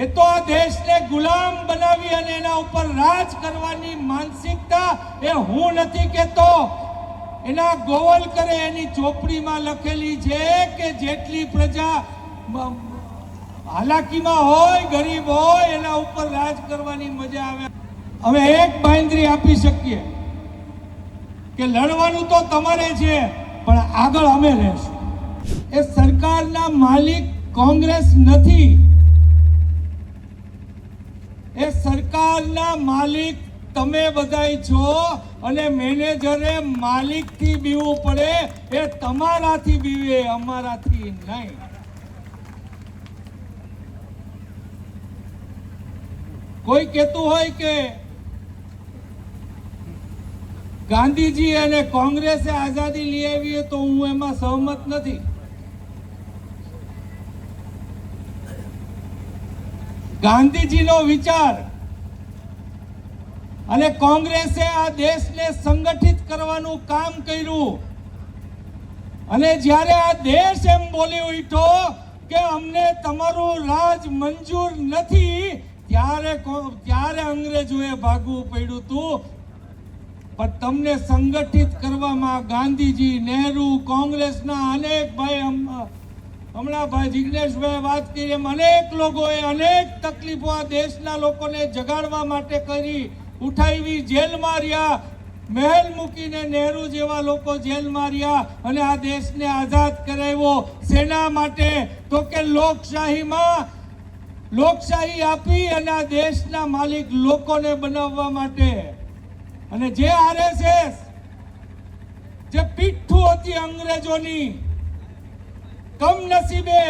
એ તો આ દેશને ગુલામ બનાવી અને એના ઉપર રાજ કરવાની માનસિકતા એ હું નથી કહેતો, એના ગોવલકરે એની ચોપડીમાં લખેલી છે કે જેટલી પ્રજા હાલાકીમાં હોય, ગરીબ હોય, એના ઉપર રાજ કરવાની મજા આવે. હવે એક બાંયધરી આપી શકીએ કે લડવાનું તો તમારે છે, પણ આગળ અમે રહેશું. એ સરકારના માલિક કોંગ્રેસ નથી, એ સરકારના માલિક તમે બધાય છો, અને મેનેજરે માલિકથી બીવું પડે, એ તમારાથી બીવે, અમારાથી નહીં. કોઈ કહેતું હોય કે ગાંધીજી અને કોંગ્રેસે આઝાદી લઈ આવી, તો હું એમાં સહમત નથી. ગાંધીજીનો વિચાર અને કોંગ્રેસે આ દેશને સંગઠિત કરવાનું કામ કર્યું, અને જ્યારે આ દેશ એમ બોલી ઉઠ્યો કે અમને તમારું રાજ મંજૂર નથી, ત્યારે અંગ્રેજોએ ભાગવું પડ્યું હતું. પણ તમને સંગઠિત કરવામાં ગાંધીજી, નહેરુ, કોંગ્રેસના અનેક ભાઈ, હમણાં ભાઈ જિગ્નેશભાઈ વાત કરી એમ અનેક લોકોએ અનેક તકલીફો આ દેશના લોકોને જગાડવા માટે કરી, ઉઠાવી, જેલમાં રહ્યા, મહેલ મૂકીને નહેરુ જેવા લોકો જેલમાં રહ્યા, અને આ દેશને આઝાદ કરાવ્યો. શેના માટે? તો કે લોકશાહી આપી અને આ દેશના માલિક લોકોને બનાવવા માટે. અને જે આરએસએસ, જે પીઠું હતી અંગ્રેજોની, કમનસીબે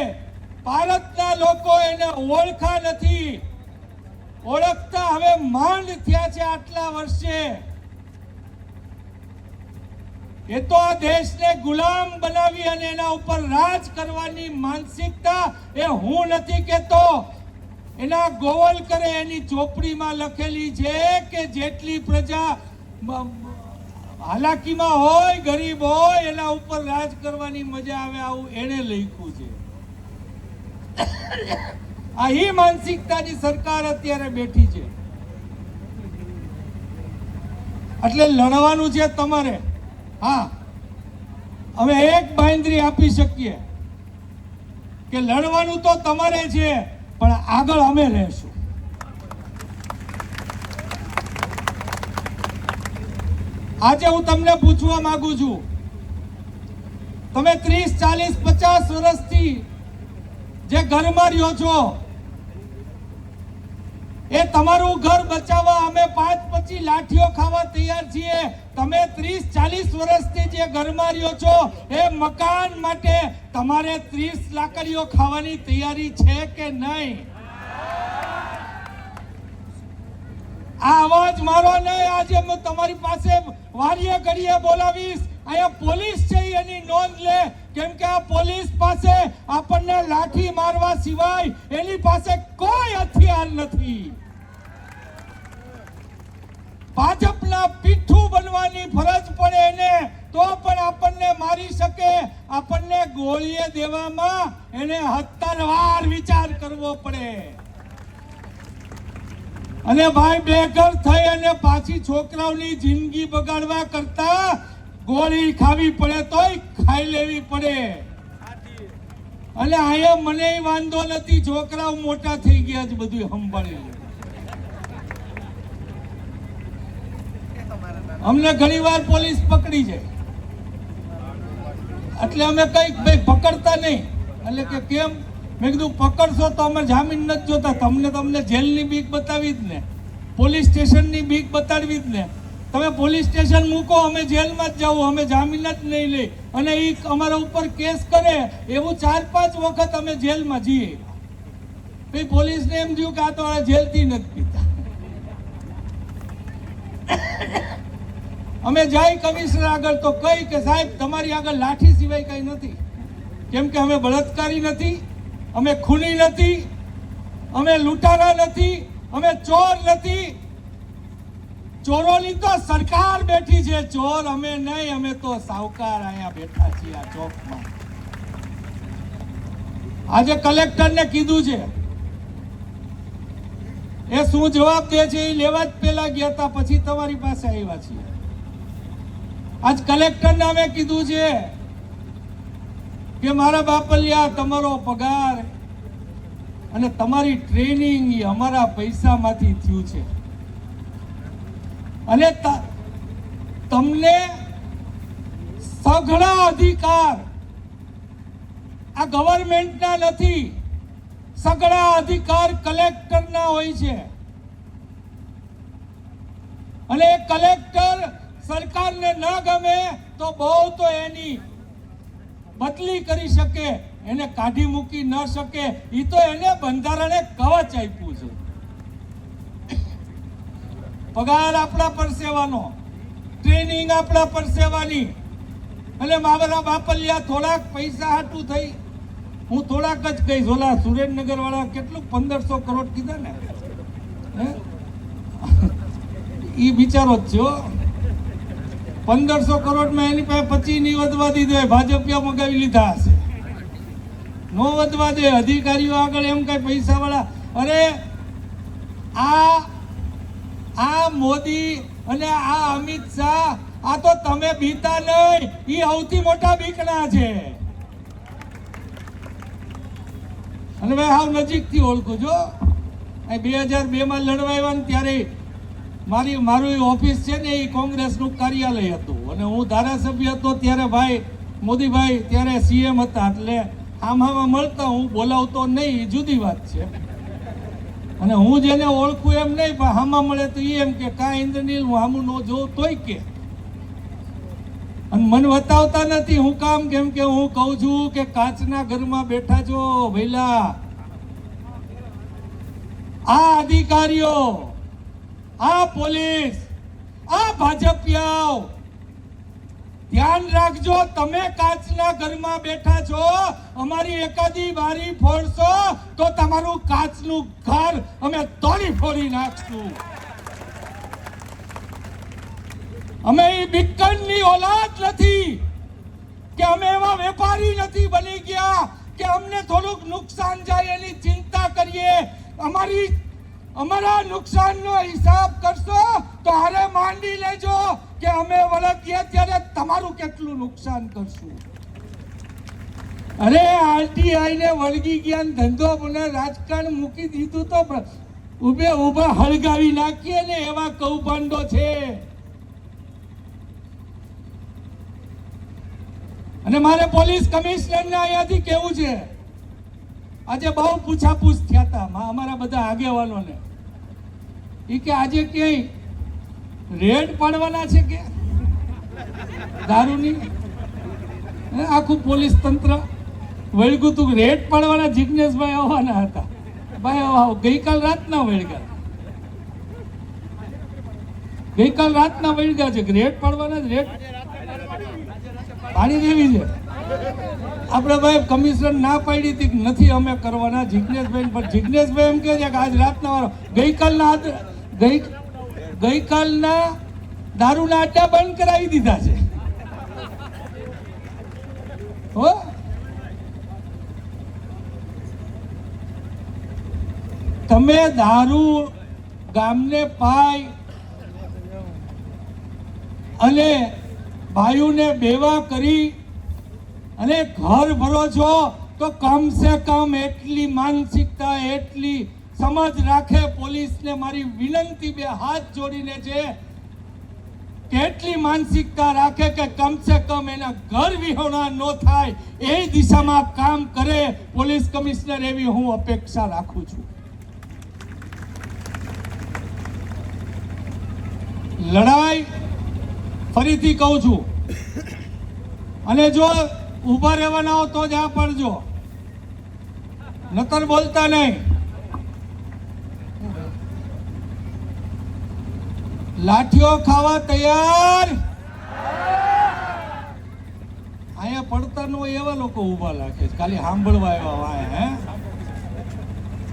ભારતના લોકો એને ઓળખા નથી, ઓળખતા હવે માંડ થયા છે આટલા વર્ષે. એ તો આ દેશને ગુલામ બનાવી અને એના ઉપર રાજ કરવાની માનસિકતા એ હું નથી કહેતો, એના ગોવલકરે એની ચોપડીમાં લખેલી છે કે જેટલી પ્રજા હાલાકીમાં હોય, ગરીબ હોય, એના ઉપર રાજ કરવાની મજા આવે, આવું એને લખ્યું છે. આ ही માનસિકતાની સરકાર અત્યારે બેઠી છે. એટલે લડવાનું છે તમારે. હા, હવે એક બાંયધરી આપી શકીએ કે લડવાનું તો તમારે છે, પણ આગળ અમે રહેશું. આજે હું તમને પૂછવા માંગુ છું, તમે 30, 40, 50 વર્ષથી જે ઘરમાં રહ્યો છો, એ તમારું ઘર બચાવવા અમે 5 પછી લાઠીઓ ખાવા તૈયાર છીએ. તમે 30, 40 વર્ષથી જે ઘરમાં રહ્યો છો, એ મકાન માટે તમારે 30 લાકડીઓ ખાવાની તૈયારી છે કે નહીં? આ અવાજ મારો નહીં. આજે હું તમારી પાસે વારીએ ઘડીએ બોલાવીશ. અહીંયા પોલીસ છે, એની નોંધ લે, કેમ કે આ પોલીસ પાસે આપણને લાઠી મારવા સિવાય એની પાસે કોઈ હથિયાર નથી. ભાજપના પીઠું બનવાની ફરજ પડે એને, તો પણ આપણને મારી શકે, આપણને ગોળીએ દેવામાં એને 17 વિચાર કરવો પડે. અને ભાઈ બેઘર થઈ અને પાછી છોકરાઓની જિંદગી બગાડવા કરતા ગોળી ખાવી પડે તોય ખાઈ લેવી પડે. અને અહીંયા મને વાંધો નથી, છોકરાઓ મોટા થઈ ગયા છે, બધું સંભાળી લે. અમને ઘણી વાર પોલીસ પકડી છે, એટલે અમે કઈક ભાઈ પકડતા નહીં. એટલે કે કેમ? મેં કીધું પકડશો તો અમે જામીન નથી જોતા, તમને જેલની બીક બતાવી જ ને, પોલીસ સ્ટેશનની બીક બતાડવી જ ને. તમે પોલીસ સ્ટેશન મૂકો, અમે જેલમાં જ જાવ, અમે જામીન જ નહીં લઈ. અને એ અમારા ઉપર કેસ કરે એવું 4-5 વખત અમે જેલમાં જઈએ. પછી પોલીસને એમ થયું કે આ તો જેલથી નથી પીતા. અમે જાય કમિશનર આગળ તો કઈ કે સાહેબ તમારી આગળ લાઠી સિવાય કઈ નથી, કેમ કે અમે બળાત્કારી નથી, અમે ખૂની નથી, અમે લૂંટારા નથી, અમે ચોર નથી. ચોરોની તો સરકાર બેઠી છે, ચોર અમે નહીં, અમે તો સાવકાર અહીંયા બેઠા છીએ આ ચોકમાં. આજે કલેક્ટરને કીધું છે એ શું જવાબ દે છે એ લેવા જ પહેલા ગયા હતા, પછી તમારી પાસે આવ્યા છીએ. આજ કલેક્ટર નામે કીધું છે કે મારા બાપલિયા તમારો પગાર અને તમારી ટ્રેનિંગ એ અમારા પૈસામાંથી થયું છે અને તમને સઘળા અધિકાર આ ગવર્મેન્ટના નથી, સઘળા અધિકાર કલેક્ટરના હોય છે અને કલેક્ટર સરકારને ન ગમે તો બહુ તો એની બદલી કરી શકે, એને કાઢી મૂકી ન શકે. એ તો એને બંધારણે કવચ આપ્યું છે. પગાર આપણા પરસેવાનો, ટ્રેનિંગ આપણા પરસેવાની. એટલે મારા બાપલિયા થોડાક પૈસા હાટું થઈ, હું થોડાક જ કહીશ. ઓલા સુરેન્દ્રનગર વાળા કેટલું 1500 કરોડ કીધા ને, એ બિચારો જ છે. 1500 કરોડમાં એની પાસે 25 ની વધવા દીધો, ભાજપિયા મગાવી લીધા હશે. નો વધવા દે અધિકારીઓ આગળ એમ કઈ પૈસા વાળા. અરે આ મોદી અને આ અમિત શાહ, આ તો તમે બીતા નહીં, એ સૌથી મોટા બીકણા છે. અને ભાઈ હાવ નજીકથી ઓળખું છો. 2002 માં લડવા આવ્યા ને ત્યારે મારું ઓફિસ છે ને એ કોંગ્રેસનું કાર્યાલય હતું અને હું ધારાસભ્ય હતો ત્યારે ભાઈ મોદીભાઈ ત્યારે સીએમ હતા, એટલે આમાં મળતા. હું બોલાવતો નહીં, એ જુદી વાત છે. અને હું જેને ઓળખું એમ નહીં, પણ હામાં મળે તો એમ કે કાંઈ ઇન્દ્રનીલ હું હામું ન જોઉં તોય કે. અને મને બતાવતા નથી. હું કામ કેમ કે હું કહું છું કે કાચના ઘરમાં બેઠા છો ભઈલા. આ અધિકારીઓ, આ પોલીસ, આ ભાજપિયાઓ, ધ્યાન રાખજો. તમે કાચના ઘરમાં બેઠા છો, અમારી એકાદી બારી ફોડશો તો તમારું કાચનું ઘર અમે તોડી ફોડી નાખશું. અમે એ બિક્કનની ઓલાદ નથી કે અમે એવા વેપારી નથી બની ગયા કે અમને થોડુંક નુકસાન જાય એની ચિંતા કરીએ. અમારા નુકસાનનો હિસાબ કરશો તો હારે માંડી લેજો કે અમે વળગીએ ત્યારે તમારું કેટલું નુકસાન કરશું. અરે આરટીઆઈ ને વળગી ગયા, ધંધો અને રાજકારણ મૂકી દીધું તો ઉભા હળગાવી નાખીએ ને એવા કૌભાંડો છે. અને મારે પોલીસ કમિશનરને અહીંયાથી કેવું છે, આજે બહુ પૂછાપૂછ થયા હતા અમારા બધા આગેવાનોને. એ કે આજે ક્યાંય રેડ પાડવાના છે કે દારૂની? આખું પોલીસ તંત્ર વળગ્યું તું. રેડ પાડવાના જિજ્ઞેશભાઈ આવવાના હતા. ભાઈ ગઈકાલ રાતના વળગ્યા, ગઈકાલ રાતના વળગ્યા છે. રેડ પાડવાના જ, રેડ પાડી દેવી છે. આપણે ભાઈ કમિશનર ના પાડી હતી નથી અમે કરવાના જિજ્ઞેશભાઈ, પણ જિજ્ઞેશભાઈ એમ કહે છે કે આજ રાતના વાળો ગઈકાલના દારૂના અડ્ડા બંધ કરાવી દીધા છે. હો તમે દારૂ ગામને પાય અને ભાઈઓને બેવા કરી અને ઘર ભરો છો તો કમ સે કમ એટલી માનસિકતા, એટલી સમજ રાખે પોલીસને. મારી વિનંતી બે હાથ જોડીને છે કે એટલી માનસિકતા રાખે કે કમ સે કમ એના ઘર વિહોણા ન થાય એ દિશામાં કામ કરે પોલીસ કમિશનર, એવી હું અપેક્ષા રાખું છું. લડાઈ ફરીથી કહું છું, અને જો ઊભા રહેવાના હો તો જ આ પડજો, નકર બોલતા નહીં. લાઠીઓ ખાવા તૈયાર? અહીંયા પડતા નો એવા લોકો ઊભા રાખે છે, ખાલી સાંભળવા આવ્યા વાય. હે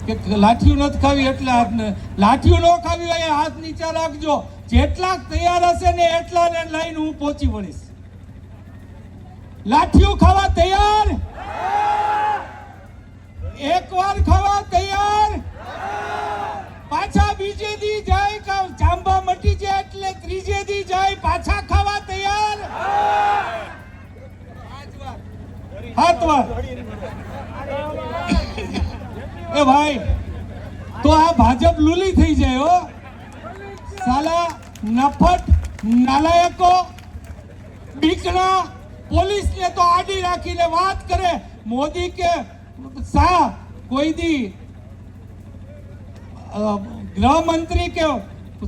કે લાઠીઓ નથી ખાવી એટલે હાથ ને, લાઠીઓ ન ખાવી હોય હાથ નીચા રાખજો. જેટલા તૈયાર હશે ને એટલા ને લઈને હું પહોંચી વળીશ. લાઠીઓ ખાવા તૈયાર? એકવાર ખાવા તૈયાર? પાછા 7 વાર એ ભાઈ તો આ ભાજપ લૂલી થઈ જાય હો સાલા નફટ નાલાયકો બીકણા પોલીસને તો આડી રાખીને વાત કરે મોદી કે શાહ કોઈ દી ગૃહમંત્રી કે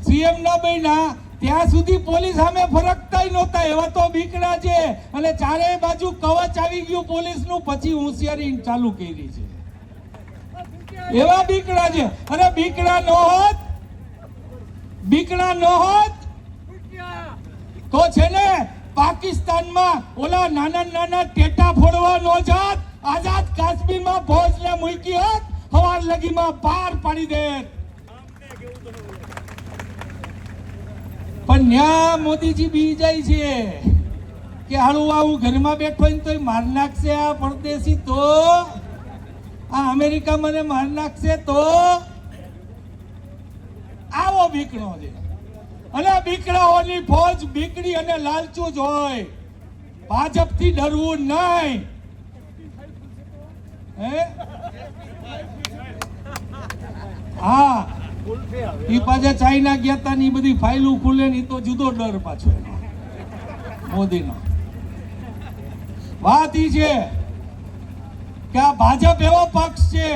સીએમ ન બન્યા ત્યાં સુધી પોલીસ સામે ફરકતા નહોતા એવા તો બીકણા છે અને ચારેય બાજુ કવચ આવી ગયું પોલીસનું પછી હોશિયારી ચાલુ કરી છે એવા બીકણા છે અને બીકણા ન હોત તો છે ને પાકિસ્તાનમાં ઓલા નાના નાના ટેટા ફોડવા નો જાત આઝાદ કાશ્મીરમાં ફોજને મૂકી હોત હવાર લગીમાં પાર પાડી દે પણ ન્યા મોદીજી બી જાય છે કે હાલું આવું ઘરમાં બેઠો હોય તો માર નાખશે આ પરદેશી તો આ અમેરિકા મને માર નાખશે તો આવો બીકણો છે અને બીકડાઓની ફોજ બીકડી અને લાલચુ જ હોય ભાજપથી ડરવું નહીં હા ઈ પાછા ચાઇના ગયા હતા ને ઈ બધી ફાઇલો ખુલે ને ઈ તો જુદો ડર પાછો એનો મોદીનો વાત ઈ છે કે આ ભાજપ એવો પક્ષ છે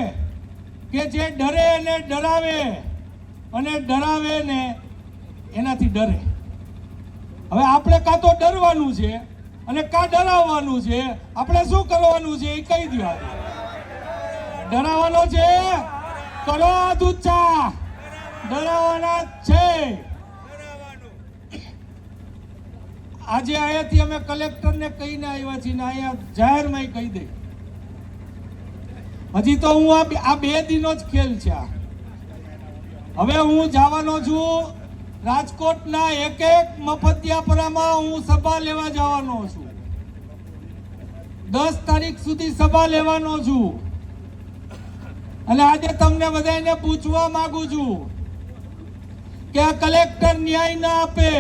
કે જે ડરે અને ડરાવે અને ડરાવે ને એનાથી ડરે હવે આપણે કાં તો ડરવાનું છે અને કાં ડરાવવાનું છે આપણે શું કરવાનું છે એ કહી દો ડરાવવાનો છે કરો દૂચા ડરાવવાના છે આજે અહીંયાથી અમે કલેક્ટરને કહીને આવ્યા છીએ ને અહીંયા જાહેરમાં કહી દઈ હજી તો હું આ 2 દિનો જ ખેલ છે હવે હું જવાનો છું રાજકોટના એક મફતિયાપરામાં હું સભા લેવા જવાનો છું 10 તારીખ સુધી સભા લેવાનો છું અને આજે તમને બધાને પૂછવા માંગુ છું કે આ કલેક્ટર ન્યાય ના આપે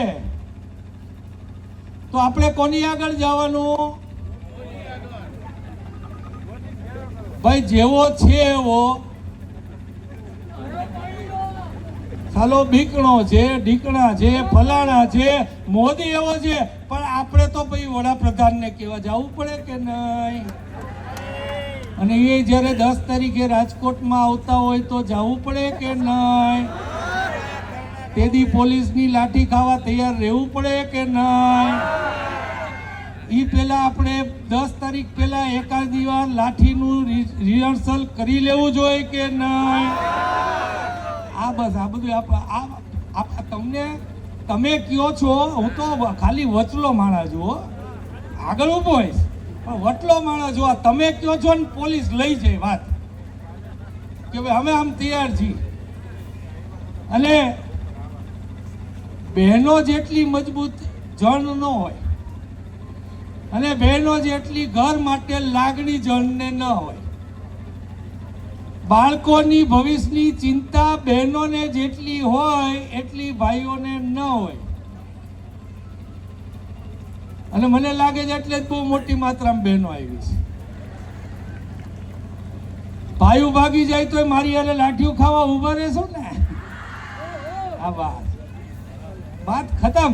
તો આપણે કોની આગળ જવાનું ભાઈ જેવો છે એવો સાલો બીકણો છે ઢીકણા છે ફલાણા છે મોદી એવો છે પણ આપણે તો ભાઈ વડાપ્રધાનને કહેવા જવું પડે કે નહીં અને એ જ્યારે 10 તારીખે રાજકોટમાં આવતા હોય તો જવું પડે કે નહીં તેદી પોલીસની લાઠી ખાવા તૈયાર રહેવું પડે કે નહીં એ પહેલા આપણે 10 તારીખ પહેલા એકાદ દિવસ લાઠીનું રિહર્સલ કરી લેવું જોઈએ કે નહીં આ બસ આ બધું તમને તમે કયો છો હું તો ખાલી વચલો માણસ છું આગળ ઊભો હોઈશ પણ વચલો માણસ છું તમે કયો છો ને પોલીસ લઈ જાય વાત કે ભાઈ અમે આમ તૈયાર છીએ અને બહેનો જેટલી મજબૂત જણ ન હોય અને બહેનો જેટલી ઘર માટે લાગણી જણને ન હોય બાળકોની ભવિષ્યની ચિંતા બહેનોને જેટલી હોય એટલી ભાઈઓને ન હોય અને મને લાગે છે એટલે જ બહુ મોટી માત્રામાં બહેનો આવી છે ભાઈઓ ભાગી જાય તો મારી હાલે લાઠીઓ ખાવા ઉભા રહેશો ને આ વાત ખતમ